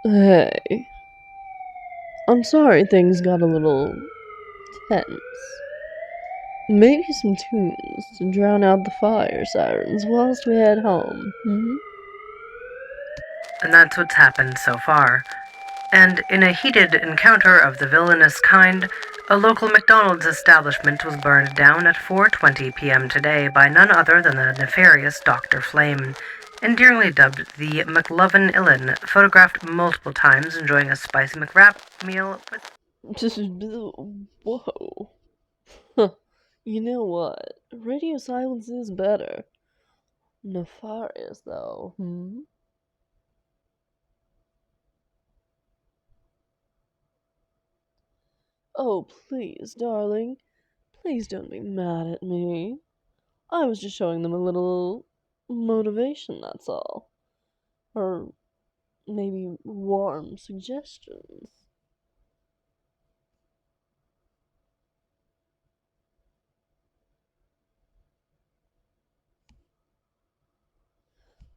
Hey, I'm sorry things got a little tense. Maybe some tunes to drown out the fire sirens whilst we head home, hmm? And that's what's happened so far. And in a heated encounter of the villainous kind, a local McDonald's establishment was burned down at 4:20 p.m. today by none other than the nefarious Dr. Flame, endearingly dubbed the McLovin Illin, photographed multiple times enjoying a spicy McWrap meal with. Just, whoa. Huh. You know what? Radio silence is better. Nefarious, though, hmm? Oh, please, darling. Please don't be mad at me. I was just showing them a little motivation, that's all. Or maybe warm suggestions.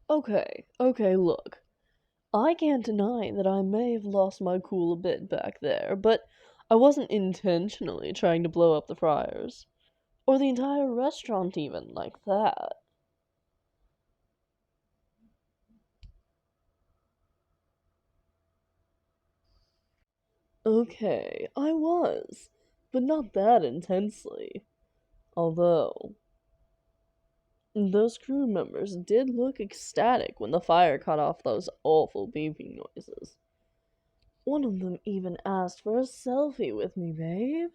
Okay, look. I can't deny that I may have lost my cool a bit back there, but I wasn't intentionally trying to blow up the fryers. Or the entire restaurant, even, like that. Okay, I was, but not that intensely. Although, those crew members did look ecstatic when the fire cut off those awful beeping noises. One of them even asked for a selfie with me, babe.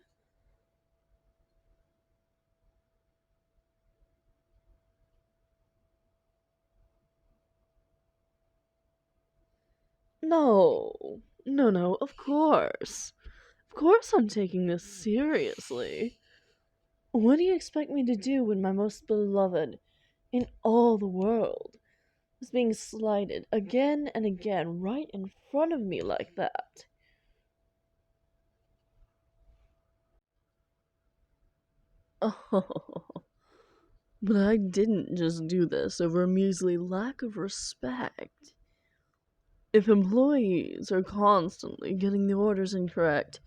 No, of course. Of course I'm taking this seriously. What do you expect me to do when my most beloved in all the world is being slighted again and again right in front of me like that? Oh, but I didn't just do this over a measly lack of respect. If employees are constantly getting the orders incorrect,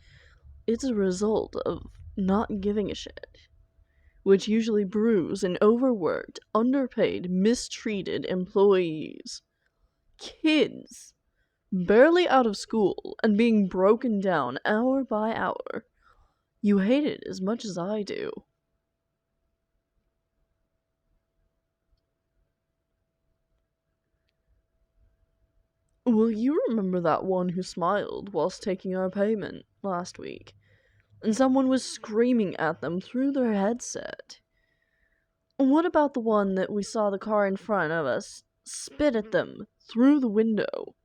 it's a result of not giving a shit, which usually brews in overworked, underpaid, mistreated employees. Kids, barely out of school and being broken down hour by hour. You hate it as much as I do. Well, you remember that one who smiled whilst taking our payment last week, and someone was screaming at them through their headset. What about the one that we saw the car in front of us spit at them through the window?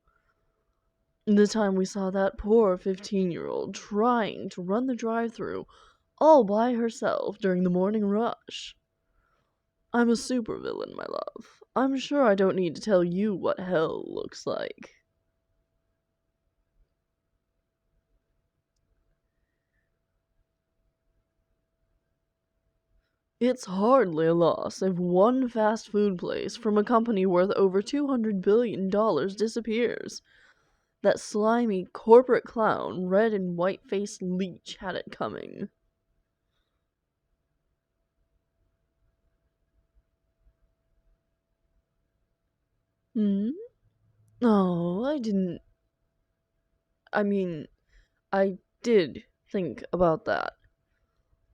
The time we saw that poor 15-year-old trying to run the drive-through all by herself during the morning rush. I'm a supervillain, my love. I'm sure I don't need to tell you what hell looks like. It's hardly a loss if one fast food place from a company worth over $200 billion disappears. That slimy corporate clown, red and white faced leech, had it coming. Hmm? Oh, I didn't. I mean, I did think about that.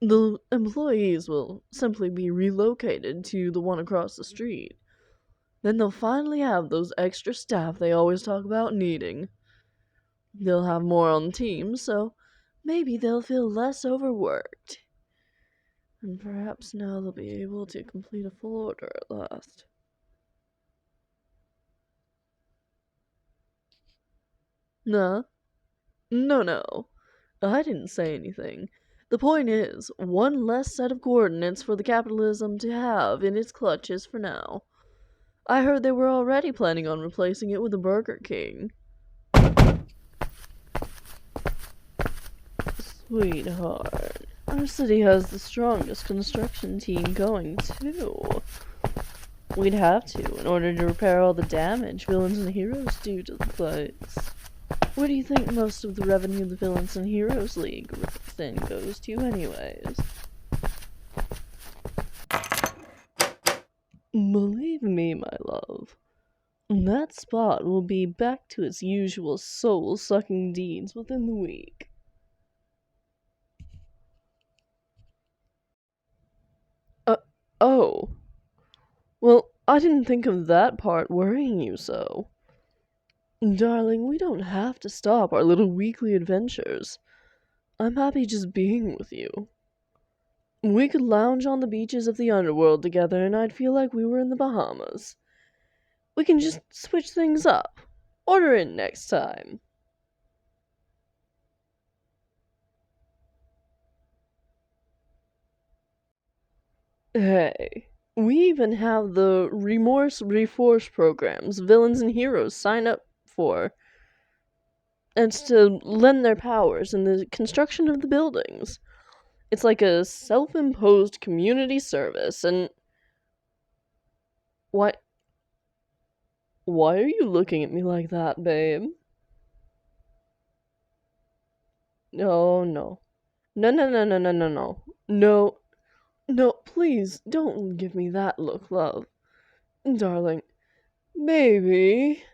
The employees will simply be relocated to the one across the street. Then they'll finally have those extra staff they always talk about needing. They'll have more on the team, so maybe they'll feel less overworked. And perhaps now they'll be able to complete a full order at last. Nah, no. I didn't say anything. The point is, one less set of coordinates for the capitalism to have in its clutches for now. I heard they were already planning on replacing it with a Burger King. Sweetheart, our city has the strongest construction team going, too. We'd have to in order to repair all the damage villains and heroes do to the place. Where do you think most of the revenue of the Villains and Heroes League thing goes to anyways? Believe me, my love, that spot will be back to its usual soul-sucking deeds within the week. Oh. Well, I didn't think of that part worrying you so. Darling, we don't have to stop our little weekly adventures. I'm happy just being with you. We could lounge on the beaches of the underworld together and I'd feel like we were in the Bahamas. We can just switch things up. Order in next time. Hey, we even have the Remorse Reforce programs villains and heroes sign up for. It's to lend their powers in the construction of the buildings. It's like a self-imposed community service, and why are you looking at me like that, babe? No, no. No, no, no, no, no, no, no. No, no, please don't give me that look, love. Darling, baby.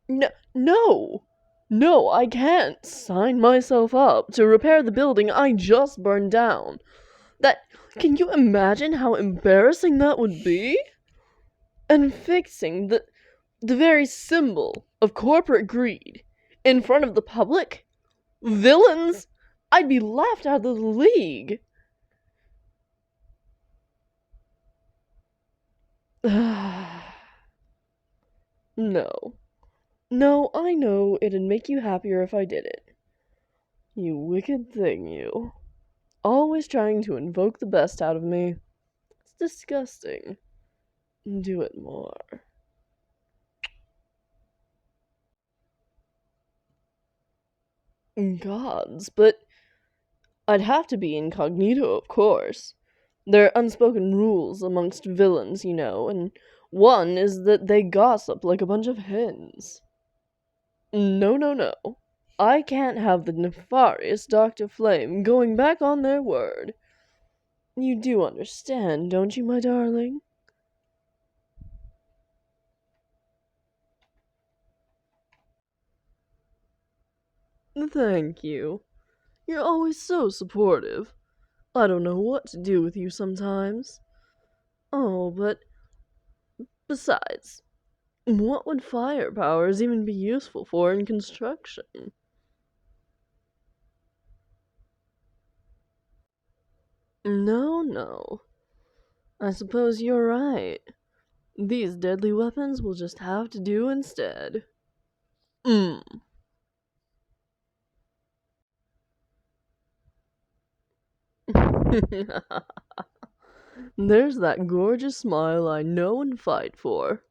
No, no! No, I can't sign myself up to repair the building I just burned down. Can you imagine how embarrassing that would be? And fixing the very symbol of corporate greed in front of the public? Villains? I'd be laughed out of the league. No. No, I know it'd make you happier if I did it. You wicked thing, you. Always trying to invoke the best out of me. It's disgusting. Do it more. Gods, but I'd have to be incognito, of course. There are unspoken rules amongst villains, you know, and one is that they gossip like a bunch of hens. No, no, no. I can't have the nefarious Dr. Flame going back on their word. You do understand, don't you, my darling? Thank you. You're always so supportive. I don't know what to do with you sometimes. Oh, but besides, what would fire powers even be useful for in construction? No, no. I suppose you're right. These deadly weapons will just have to do instead. Mm. There's that gorgeous smile I know and fight for.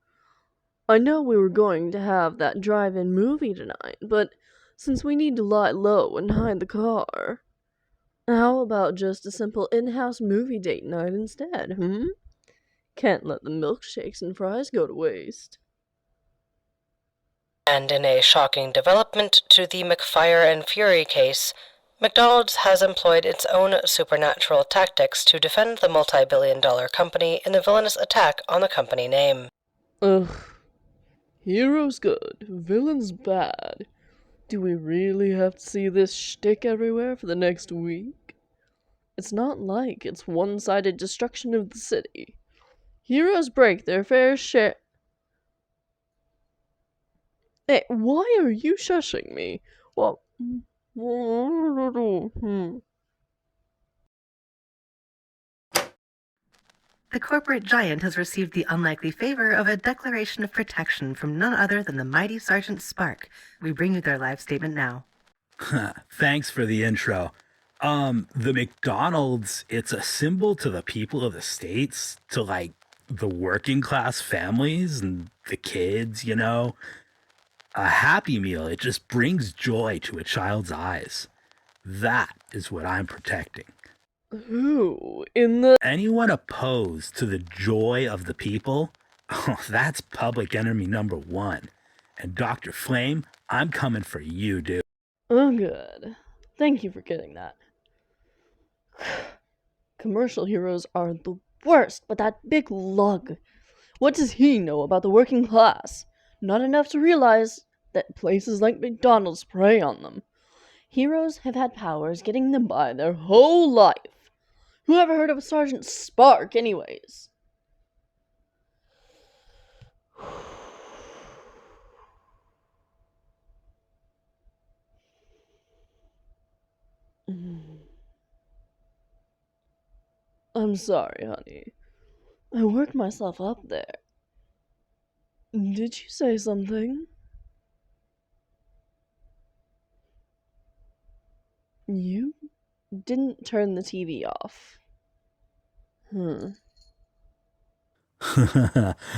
I know we were going to have that drive-in movie tonight, but since we need to lie low and hide the car, how about just a simple in-house movie date night instead, hmm? Can't let the milkshakes and fries go to waste. And in a shocking development to the McFire and Fury case, McDonald's has employed its own supernatural tactics to defend the multi-billion-dollar company in the villainous attack on the company name. Ugh. Heroes good, villains bad. Do we really have to see this shtick everywhere for the next week? It's not like it's one-sided destruction of the city. Heroes break their fair share. Hey, why are you shushing me? Well, The corporate giant has received the unlikely favor of a declaration of protection from none other than the mighty Sergeant Spark. We bring you their live statement now. Thanks for the intro. The McDonald's, it's a symbol to the people of the States, to like the working class families and the kids, you know. A Happy Meal, it just brings joy to a child's eyes. That is what I'm protecting. who in the... Anyone opposed to the joy of the people, Oh, that's public enemy number one. And Dr. Flame, I'm coming for you, dude. Oh, good. Thank you for getting that. Commercial heroes are the worst, but that big lug. What does he know about the working class? Not enough to realize that places like McDonald's prey on them. Heroes have had powers getting them by their whole life. Who ever heard of Sergeant Spark, anyways? I'm sorry, honey. I worked myself up there. Did you say something? You didn't turn the TV off.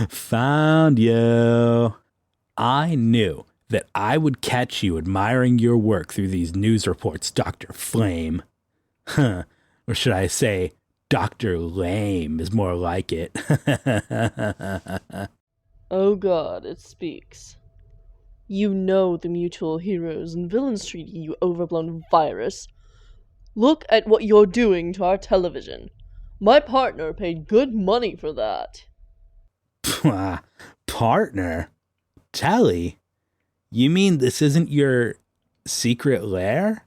Found you. I knew that I would catch you admiring your work through these news reports, Dr. Flame. Huh. Or should I say, Dr. Lame is more like it. Oh god, it speaks. You know the mutual heroes and villains treaty, you overblown virus. Look at what you're doing to our television. My partner paid good money for that. Partner? Telly? You mean this isn't your secret lair?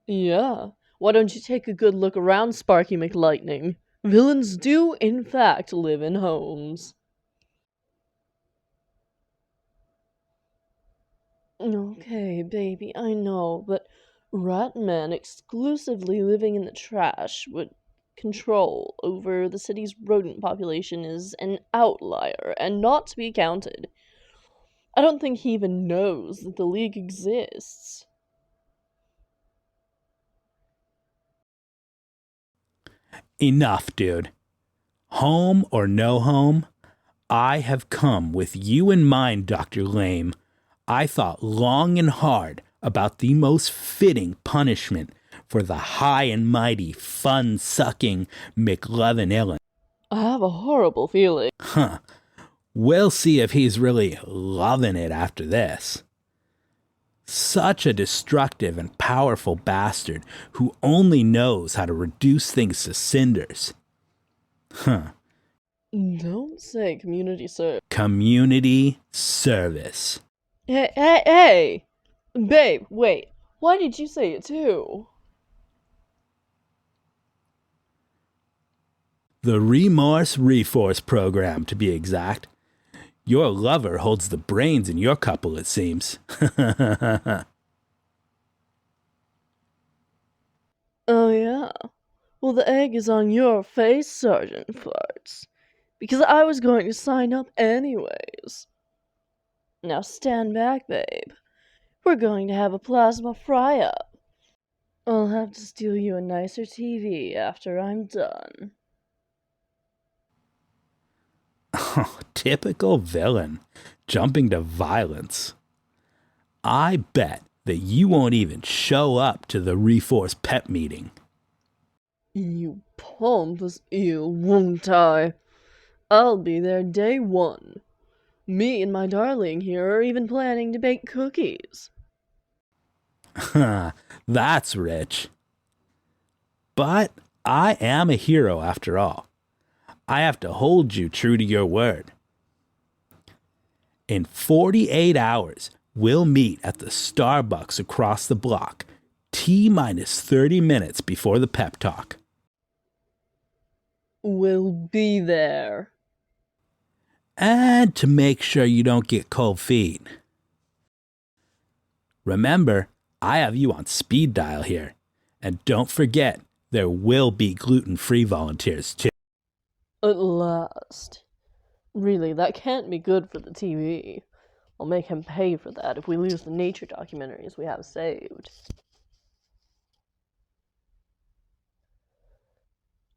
Yeah. Why don't you take a good look around, Sparky McLightning? Villains do, in fact, live in homes. Okay, baby, I know, but Ratman exclusively living in the trash with control over the city's rodent population is an outlier and not to be counted. I don't think he even knows that the League exists. Enough, dude. Home or no home, I have come with you in mind, Dr. Lame. I thought long and hard about the most fitting punishment for the high and mighty, fun-sucking McLevinillin. I have a horrible feeling. Huh. We'll see if he's really loving it after this. Such a destructive and powerful bastard who only knows how to reduce things to cinders. Huh. Don't say community service. Community service. Hey! Babe, wait. Why did you say it too? The Remorse Reforce program, to be exact. Your lover holds the brains in your couple, it seems. Oh, yeah. Well, the egg is on your face, Sergeant Farts. Because I was going to sign up anyways. Now stand back, babe. We're going to have a plasma fry-up. I'll have to steal you a nicer TV after I'm done. Oh, typical villain, jumping to violence. I bet that you won't even show up to the Reforce pep meeting. You pompous eel, won't I? I'll be there day one. Me and my darling here are even planning to bake cookies. That's rich. But I am a hero after all. I have to hold you true to your word. In 48 hours, we'll meet at the Starbucks across the block, T minus 30 minutes before the pep talk. We'll be there. And to make sure you don't get cold feet. Remember, I have you on speed dial here. And don't forget, there will be gluten-free volunteers too. At last. Really, that can't be good for the TV. I'll make him pay for that if we lose the nature documentaries we have saved.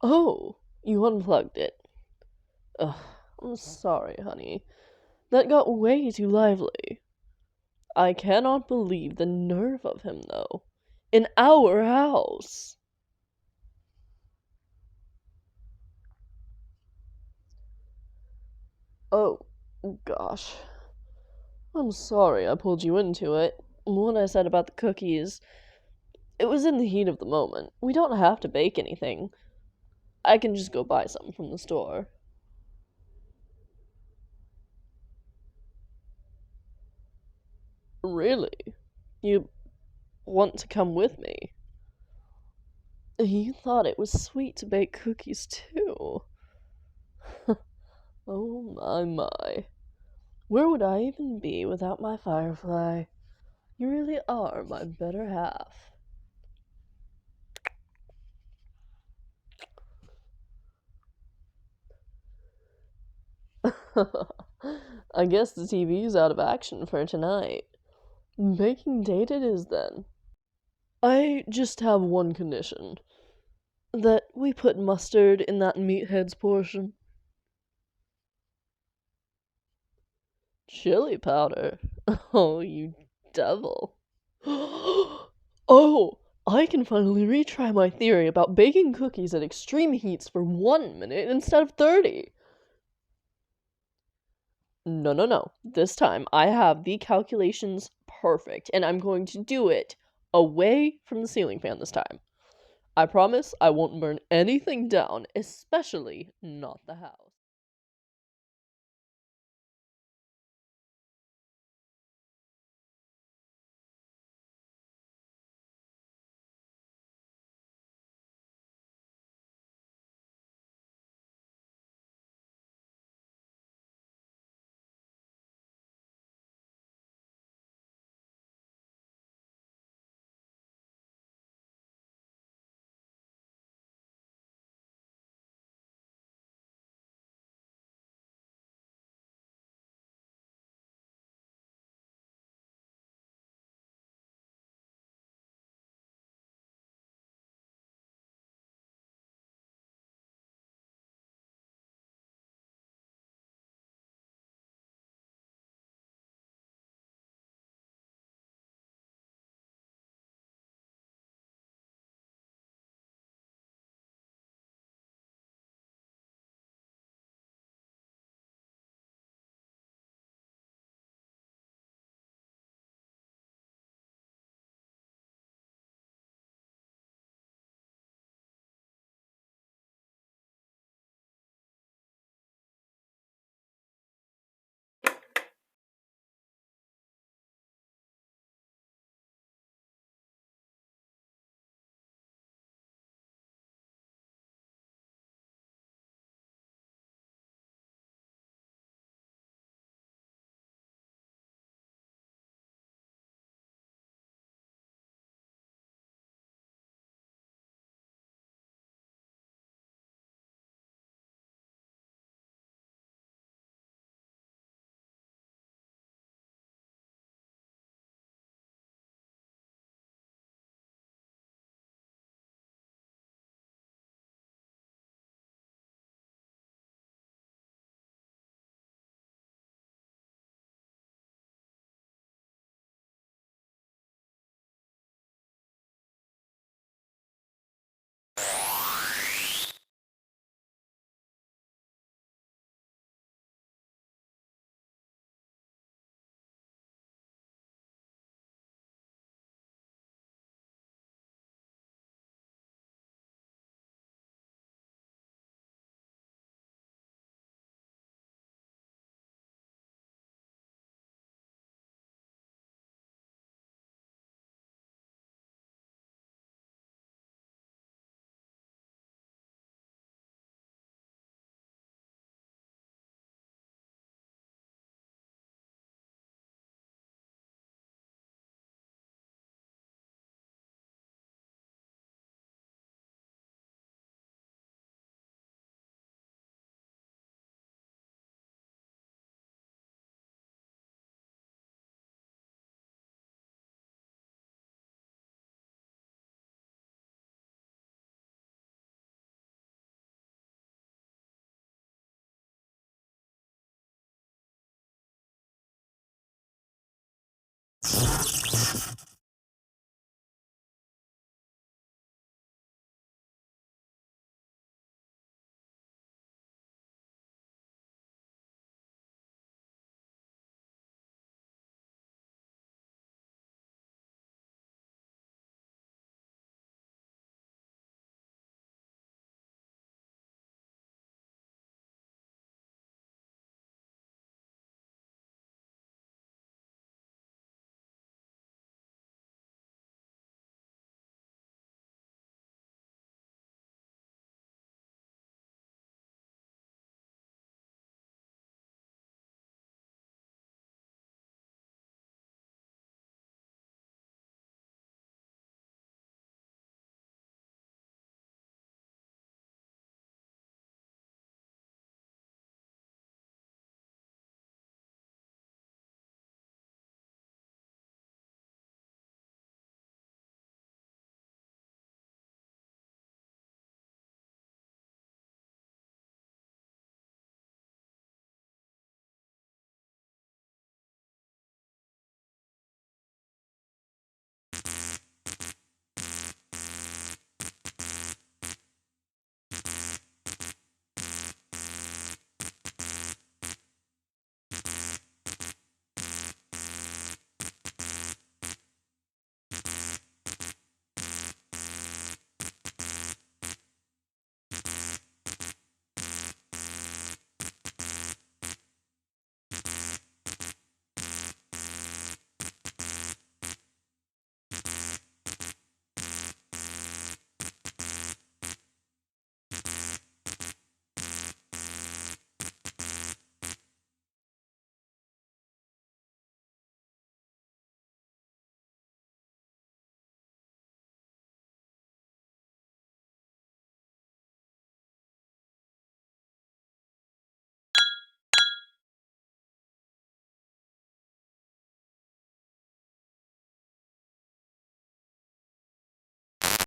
Oh, you unplugged it. Ugh, I'm sorry, honey. That got way too lively. I cannot believe the nerve of him, though. In our house. Oh, gosh. I'm sorry I pulled you into it. What I said about the cookies, it was in the heat of the moment. We don't have to bake anything. I can just go buy some from the store. Really? You want to come with me? You thought it was sweet to bake cookies too. Oh my. Where would I even be without my firefly? You really are my better half. I guess the TV's out of action for tonight. Baking date it is then. I just have one condition. That we put mustard in that meathead's portion. Chili powder? Oh, you devil. Oh, I can finally retry my theory about baking cookies at extreme heats for 1 minute instead of 30. No. This time I have the calculations perfect, and I'm going to do it away from the ceiling fan this time. I promise I won't burn anything down, especially not the house.